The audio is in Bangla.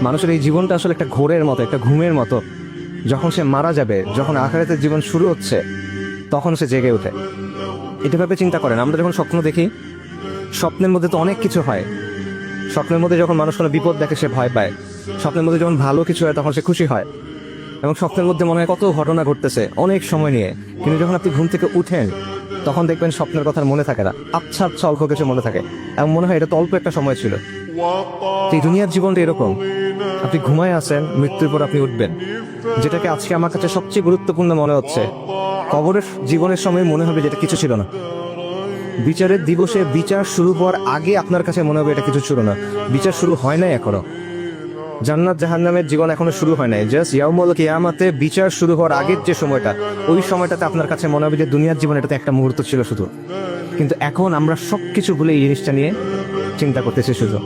মানুষের এই জীবনটা আসলে একটা ঘোরের মতো, একটা ঘুমের মতো। যখন সে মারা যাবে, যখন আখিরাতের জীবন শুরু হচ্ছে, তখন সে জেগে ওঠে। এটা ভেবে চিন্তা করেন, আমরা যখন স্বপ্ন দেখি, স্বপ্নের মধ্যে তো অনেক কিছু হয়। স্বপ্নের মধ্যে যখন মানুষ কোনো বিপদ দেখে সে ভয় পায়, স্বপ্নের মধ্যে যখন ভালো কিছু হয় তখন সে খুশি হয়, এবং স্বপ্নের মধ্যে মনে হয় কত ঘটনা ঘটতেছে অনেক সময় নিয়ে। কিন্তু যখন আপনি ঘুম থেকে উঠেন, তখন দেখবেন স্বপ্নের কথা মনে থাকে না, আচ্ছা আচ্ছা অল্প কিছু মনে থাকে, এবং মনে হয় এটা তো অল্প একটা সময় ছিল। তো এই দুনিয়ার জীবনটা এরকম, আপনি ঘুমায় আছেন, মৃত্যুর পর আপনি উঠবেন। যেটাকে আজকে আমার কাছে সবচেয়ে গুরুত্বপূর্ণ মনে হচ্ছে, কবরের জীবনের সময় মনে হবে যেটা কিছু ছিল না। বিচারের দিবসে বিচার শুরু হওয়ার আগে আপনার কাছে মনে হবে এটা কিছু ছিল না। বিচার শুরু হয় নাই এখনো, জান্নাত জাহান্নামের জীবন এখনো শুরু হয় নাই। জাস্ট ইয়াউমুল কিয়ামাতে বিচার শুরু হওয়ার আগের যে সময়টা, ওই সময়টাতে আপনার কাছে মনে হবে যে দুনিয়ার জীবন এটাতে একটা মুহূর্ত ছিল শুধু। কিন্তু এখন আমরা সবকিছু ভুলে এই জিনিসটা নিয়ে চিন্তা করতেছি শুধু।